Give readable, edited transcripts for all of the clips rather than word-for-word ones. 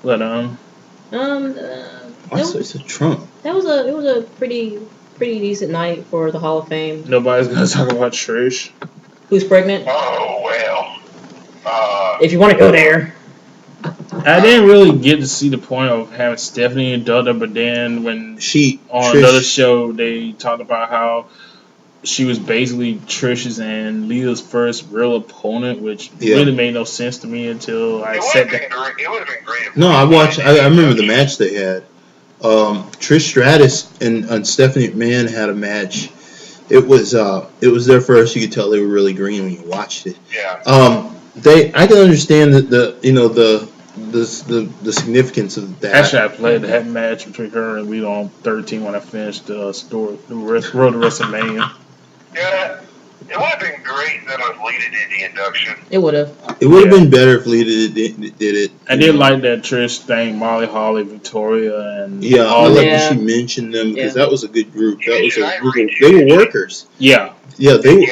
But Why so it's a Trump? It was a pretty decent night for the Hall of Fame. nobody's gonna talk about Trish. Who's pregnant? Oh well. If you want to go there. I didn't really get to see the point of having Stephanie and Dutta, but then when another show they talked about how she was basically Trish's and Lita's first real opponent, which really made no sense to me until I said that. It would have been great. No, I watched. I remember the match they had. Trish Stratus and Stephanie McMahon had a match. It was their first. You could tell they were really green when you watched it. Yeah. I can understand that the significance of that. Actually, I played that match between her and Lita on 13 when I finished the Road to WrestleMania. Yeah, it would have been great that if Lita did the induction. It would have. It would have been better if Lita did it. I did like that Trish thing, Molly Holly, Victoria, and I like that she mentioned them because that was a good group. That was a group. They were workers. Yeah, they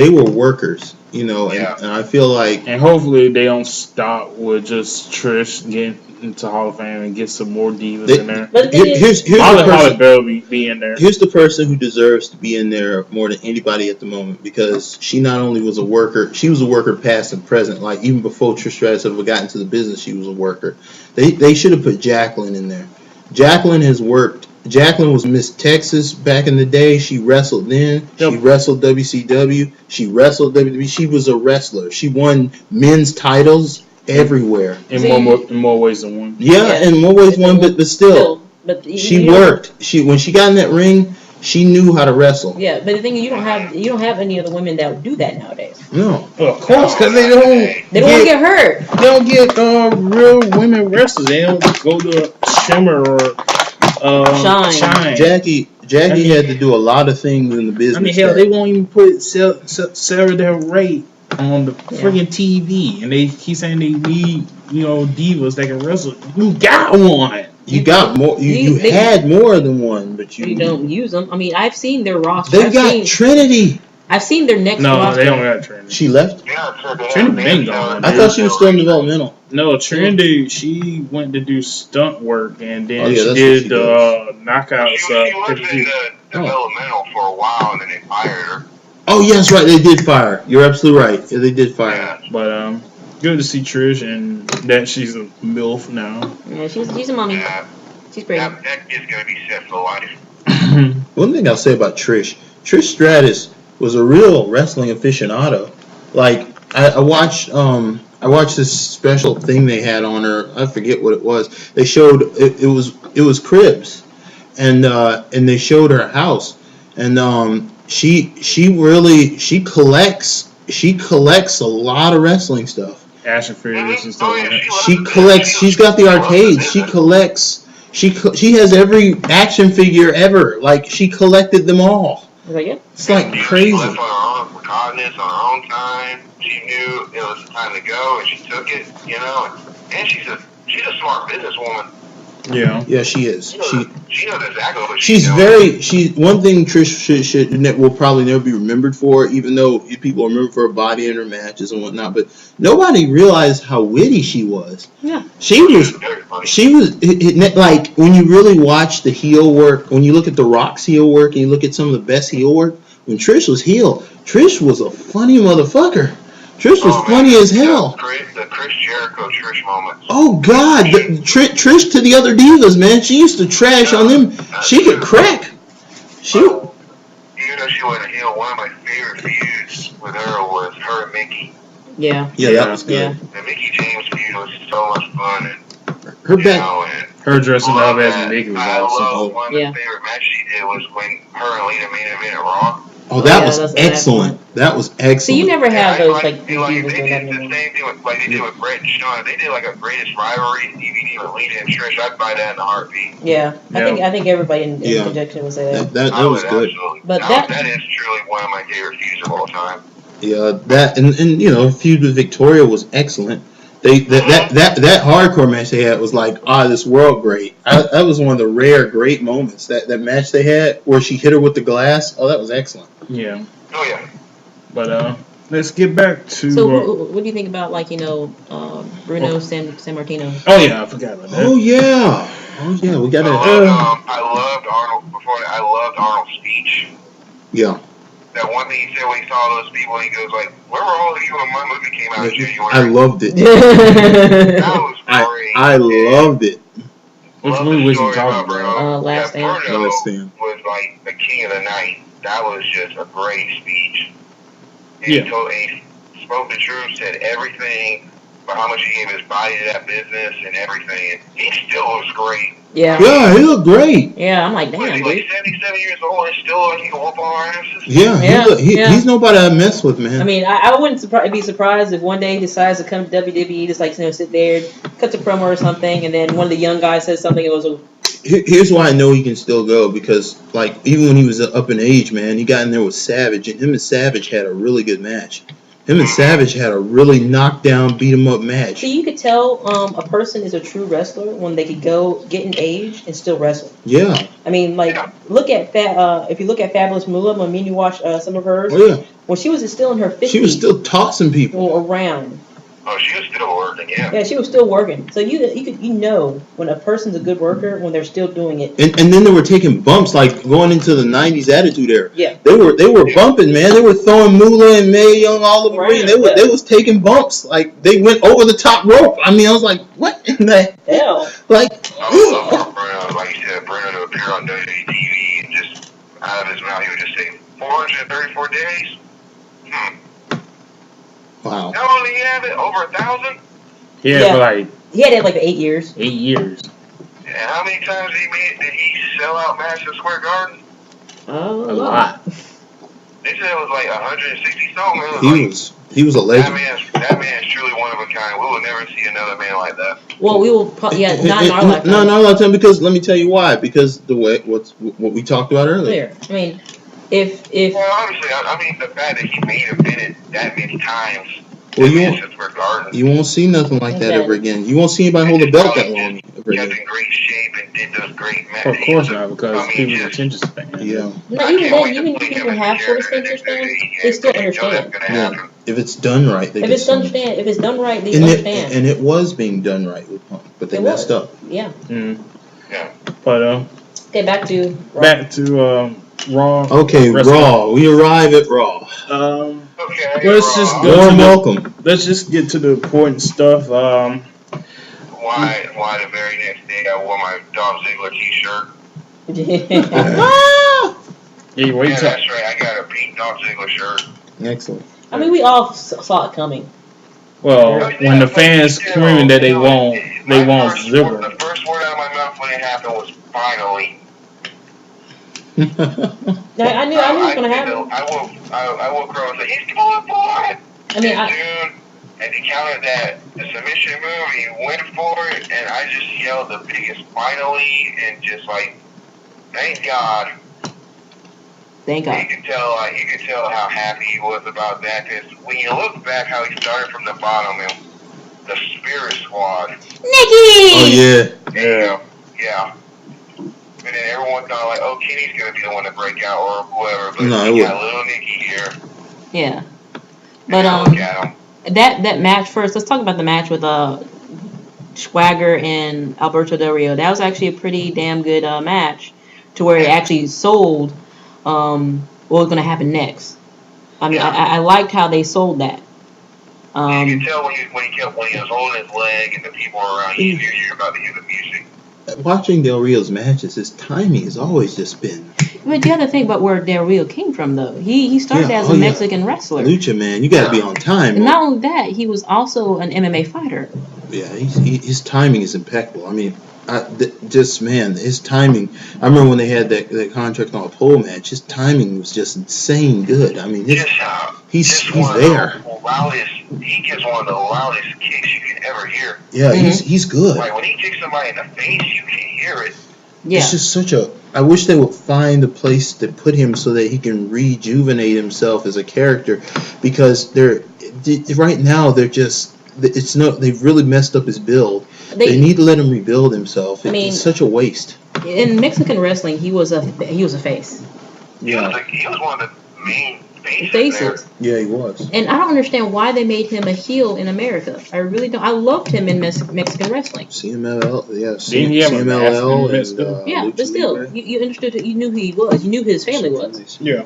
were workers. And I feel like, and hopefully they don't stop with just Trish getting into Hall of Fame and get some more divas in there. But here's Molly Holly better be in there. Here's the person who deserves to be in there more than anybody at the moment because she not only was a worker, she was a worker past and present. Like even before Trish Stratus ever got into the business, she was a worker. They should have put Jacqueline in there. Jacqueline has worked. Jacqueline was Miss Texas back in the day. She wrestled then. She wrestled WCW. She wrestled WWE. She was a wrestler. She won men's titles everywhere. In more ways than one. Yeah, in more ways than one, but still. But she worked. When she got in that ring, she knew how to wrestle. Yeah, but the thing is, you don't have any other women that would do that nowadays. No, well, of course, because they don't want to get hurt. They don't get real women wrestlers. They don't go to Shimmer or Shine. Jackie had to do a lot of things in the business. I mean, hell, they won't even put Sarah Del Rey on the friggin' TV, and they keep saying they need divas that can wrestle. You got one. You got more. You had more than one, but you don't use them. I mean, I've seen their roster. They got Trinity. I've seen their next roster. No, they don't got Trinity. She left? Yeah, Trinity been gone. I thought she was still in developmental. No, Trinity, she went to do stunt work, and then she did the knockouts. She was in developmental for a while, and then they fired her. Oh, yeah, that's right. They did fire her. You're absolutely right. Yeah, they did fire her. But good to see Trish, and that she's a MILF now. Yeah, she's a mommy. Yeah. She's pretty. That is going to be set for life. One thing I'll say about Trish Stratus was a real wrestling aficionado. Like I watched this special thing they had on her. I forget what it was. They showed it was Cribs, and they showed her house, and she collects a lot of wrestling stuff. Action figures and stuff like that. She collects. She's got the arcades. She collects. She has every action figure ever. Like she collected them all. It's like crazy. She left on her own recognizance, on her own time. She knew it was time to go, and she took it. And she's a smart businesswoman. Yeah, she is. She knows exactly what she's doing. One thing Trish will probably never be remembered for, even though people remember for her body and her matches and whatnot. But nobody realized how witty she was. Yeah, she was like when you really watch the heel work. When you look at The Rock's heel work and you look at some of the best heel work, when Trish was heel, Trish was a funny motherfucker. Trish was funny as hell. The Chris Jericho Trish moments. Oh God, Trish to the other divas, man. She used to trash on them. She could crack. Even though she wasn't a heel, one of my favorite feuds with her was her and Mickey. Yeah, that was good. The Mickey James feud was so much fun, and her dressing up as Mickey was awesome. One of the favorite matches she did was when her and Lita made it at Raw. Oh, that was excellent. That was excellent. So you never have those they did the same thing with they did with Brett and Shawn. They did like a greatest rivalry DVD with Lita and Trish. I'd buy that in a heartbeat. Yeah, I think everybody in conjunction would say that. That was good. But that is truly one of my favorite feuds of all time. Yeah, that and feud with Victoria was excellent. That hardcore match they had was like this world great. That was one of the rare great moments. That match they had where she hit her with the glass. Oh, that was excellent. Yeah. Oh yeah. But let's get back to. So, what do you think about Bruno Sammartino? Oh yeah, I forgot about that. Oh yeah, we got to. I loved Arnold before that. I loved Arnold's speech. Yeah. That one thing he said when he saw those people, he goes like, "Where were all of you when my movie came out in January?" I loved it. That was great. I loved it. Which movie was he talking about? Last Stand. Bruno was like the king of the night. That was just a great speech. He spoke the truth, said everything about how much he gave his body to that business and everything. And he still looks great. Yeah. Yeah, he looked great. Yeah, I'm like, damn, He's dude. like 77 years old and still like he can whoop our asses. Yeah. He's nobody I mess with, man. I mean, I wouldn't be surprised if one day he decides to come to WWE, just sit there, cuts a promo or something, and then one of the young guys says something. It goes. Here's why I know he can still go, because even when he was up in age, man, he got in there with Savage, and him and Savage had a really good match. Him and Savage had a really knockdown, beat him up match. So you could tell a person is a true wrestler when they could go get in age and still wrestle. Yeah. I mean, look at if you look at Fabulous Moolah, when me and you watch some of hers. Oh yeah. When she was still in her 50s. She was still tossing people around. Oh, she was still working, yeah. Yeah, she was still working. So you know when a person's a good worker when they're still doing it. And then they were taking bumps, like going into the '90s Attitude Era. Yeah. They were bumping, man. They were throwing Moolah and Mae Young all over the ring. They was taking bumps, like they went over the top rope. I mean, I was like, what in the hell? Like, I would love for Bruno, like you said, Bruno to appear on WWE TV and just out of his mouth he would just say 434 days. Wow. How long did he have it? Over 1,000? Yeah, he had it like 8 years. 8 years. And how many times did he sell out Madison Square Garden? A lot. They said it was like 160 something. He was a legend. That man is truly one of a kind. We will never see another man like that. Well, we will. Not in our lifetime. Not in our lifetime, because let me tell you why. Because what we talked about earlier. I mean, if well, obviously, I mean the fact that he made a minute that many times. Well, you won't see nothing like that ever again. You won't see anybody hold a belt that long ever again. Kept in great shape and did those great matches. Of course not, because people's attention span. Yeah. No, even if people have short attention span, they still understand. Yeah. If it's done right, if it's done right, they understand. And it was being done right with Punk, but they messed up. Yeah. Yeah. But okay, back to Raw. Okay, Raw. We arrive at Raw. Let's just go. Welcome. Let's just get to the important stuff. Why the very next day I wore my Dolph Ziggler T-shirt? Yeah, wait till. That's right. I got a pink Dolph Ziggler shirt. Excellent. I mean, we all saw it coming. Well, when the fans screaming that they want Ziggler. The first word out of my mouth when it happened was finally. I knew it was gonna happen. I woke up and said, "He's going for it." I mean, dude, and he counted the submission move. He went for it, and I just yelled the biggest "finally" and just like, "Thank God." Thank God. You could tell how happy he was about that, because when you look back how he started from the bottom, and the Spirit Squad. Nikki. Oh yeah. Yeah. And then everyone thought like, oh, Kenny's gonna be the one to break out or whoever, but no, he got little Nikki here. Yeah. But look at him. That match first. Let's talk about the match with Swagger and Alberto Del Rio. That was actually a pretty damn good match, to where it actually sold what was going to happen next. I mean, I liked how they sold that. You could tell when he was holding his leg and the people were around, you knew you were about to hear the music. Watching Del Rio's matches, his timing has always just been. But you have to think about where Del Rio came from, though. He started as a Mexican wrestler. Lucha, man, you got to be on time. And not only that, he was also an MMA fighter. Yeah, his timing is impeccable. I mean, his timing. I remember when they had that contract on a pole match. His timing was just insane good. I mean, he's there. He gets one of the loudest kicks you can ever hear. Yeah, he's good. Like when he kicks somebody in the face, you can hear it. Yeah. It's just such a. I wish they would find a place to put him so that he can rejuvenate himself as a character, because right now they're just. They've really messed up his build. They need to let him rebuild himself. It's such a waste. In Mexican wrestling, he was a face. Yeah. He was one of the main faces. Yeah, he was. And I don't understand why they made him a heel in America. I really don't. I loved him in Mexican wrestling. CMLL, yeah. CMLL and yeah, but still, you understood. You knew who he was. You knew who his family was. Yeah.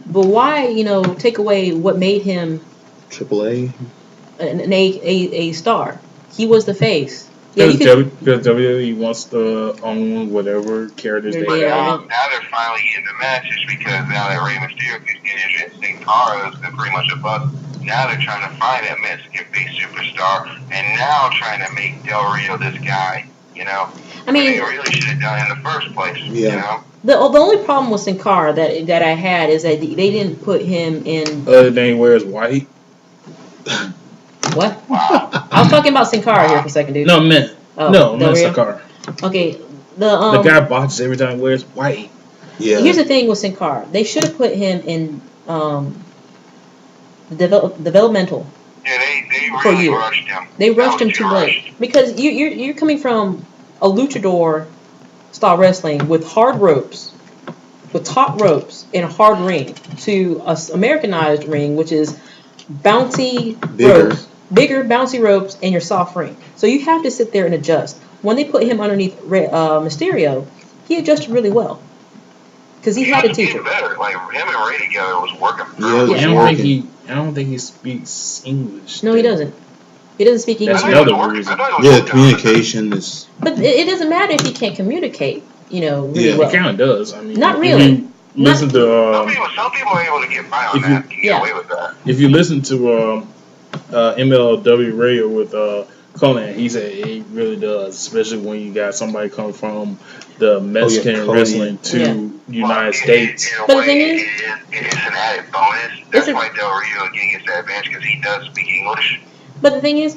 But why, take away what made him AAA a star? He was the face. Yeah, because WWE wants to own whatever characters they have. Now they're finally getting the matches because now that Rey Mysterio is getting injured and Sin Cara has been pretty much a bust. Now they're trying to find that Mexican big superstar and now trying to make Del Rio this guy, I mean, they really should have done in the first place, The only problem with Sin Cara that I had is that they didn't put him in. Other than he wears white. What? Wow. I was talking about Sin Cara here for a second, dude. No, man. No, not Sin Cara. Okay. The guy botches every time he wears white. Yeah. Here's the thing with Sin Cara. They should have put him in developmental. Yeah, they really rushed him. They rushed him too late because you're coming from a luchador style wrestling with hard ropes, with top ropes and a hard ring, to a Americanized ring, which is bouncy ropes. Bigger bouncy ropes and your soft ring. So you have to sit there and adjust. When they put him underneath Mysterio, he adjusted really well because he had a teacher. Better. Like him and Ray together was working. I don't think he speaks English. No, he doesn't. He doesn't speak English. That's another reason. Yeah, communication is. But it doesn't matter if he can't communicate. Really well. It kind of does. I mean, not really. Listen to. Some people are able to get by on that. Get away with that. If you listen to MLW Radio with Conan, he said it really does, especially when you got somebody coming from the Mexican wrestling to United States. But the thing is, it's an added bonus. That's why Del Rio again gets that advantage because he does speak English. But the thing is,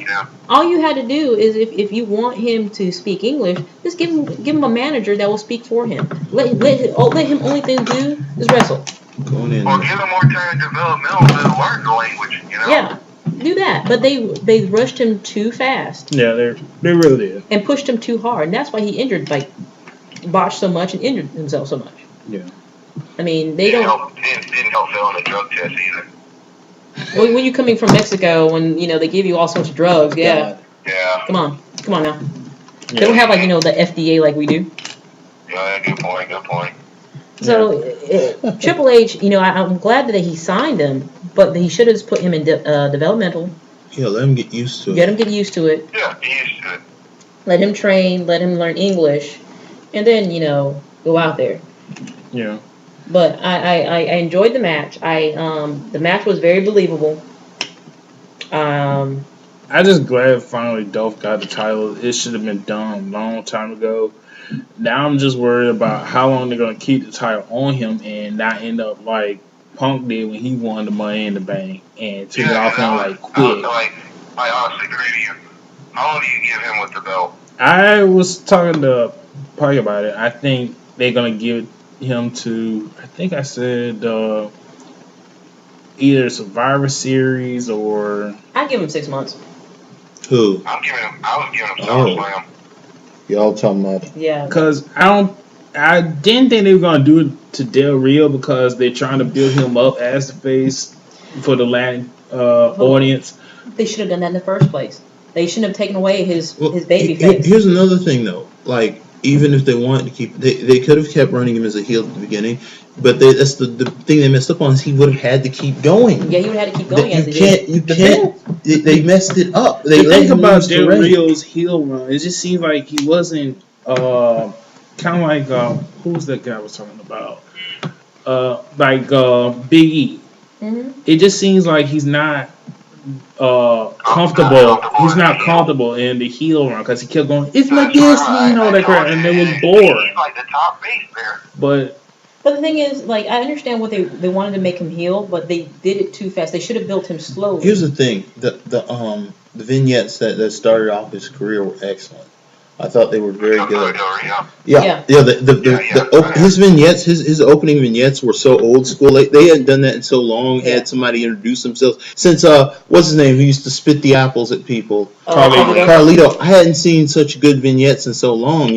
all you had to do is if you want him to speak English, just give him a manager that will speak for him. Let him only thing to do is wrestle. Or give him more time developmental to learn the language. Yeah. Do that, but they rushed him too fast. Yeah, they really did, and pushed him too hard, and that's why he botched so much and injured himself so much. Yeah, I mean didn't help failing the drug test either. When you're coming from Mexico, when they give you all sorts of drugs, yeah. Come on now. Yeah. They don't have the FDA like we do. Yeah, good point. So Triple H, I'm glad that he signed him. But he should have just put him in developmental. Yeah, let him get used to it. Let him get used to it. Yeah, get used to it. Let him train. Let him learn English, and then go out there. Yeah. But I enjoyed the match. The match was very believable. I'm just glad finally Dolph got the title. It should have been done a long time ago. Now I'm just worried about how long they're gonna keep the title on him and not end up like Punk did when he won the Money in the Bank and took it off him quick. I honestly agree with you. How long do you give him with the belt? I was talking to Pike about it. I think they're gonna give him to. I think I said either Survivor Series or. I'd give him 6 months. Who? I was giving him SummerSlam. Y'all talking about? Yeah. Because I didn't think they were gonna do it to Del Rio because they're trying to build him up as the face for the Latin audience. They should have done that in the first place. They shouldn't have taken away his baby face. Here's another thing though. Like even if they wanted to keep, they could have kept running him as a heel at the beginning. But that's the thing they messed up on is he would have had to keep going. Yeah, he would have had to keep going. You can't. They messed it up. The thing about Del Rio's heel run, it just seems like he wasn't kind of like who was that guy I was talking about? Big E. Mm-hmm. It just seems like he's not comfortable. He's not comfortable in the heel run because he kept going, "It's my destiny," and all that crap, and it was boring. He's like the top base there. But the thing is, I understand what they wanted to make him heel, but they did it too fast. They should have built him slowly. Here's the thing: the vignettes that started off his career were excellent. I thought they were very good. His vignettes, his opening vignettes were so old school. They hadn't done that in so long. Had somebody introduce themselves since what's his name? Who used to spit the apples at people? Carlito. I hadn't seen such good vignettes in so long.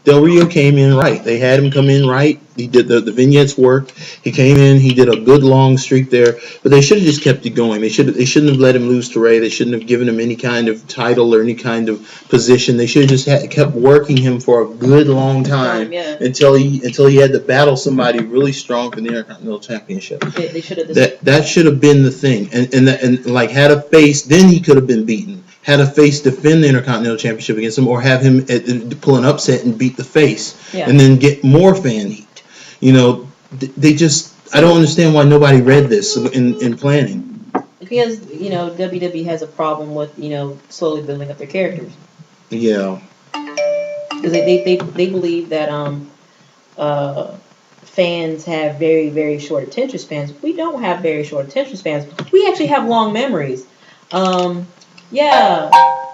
Del Rio came in right. They had him come in right. He did the vignettes work. He came in. He did a good long streak there. But they should have just kept it going. They shouldn't have let him lose to Ray. They shouldn't have given him any kind of title or any kind of position. They should have just kept working him for a good long time until he had to battle somebody really strong for the Intercontinental Championship. They should have. That should have been the thing. And like had a face, then he could have been beaten. Had a face defend the Intercontinental Championship against him, or have him pull an upset and beat the face, and then get more fan heat. You know, they just. I don't understand why nobody read this in planning. Because WWE has a problem with slowly building up their characters. Yeah. Because they believe that fans have very, very short attention spans. We don't have very short attention spans. We actually have long memories. Yeah.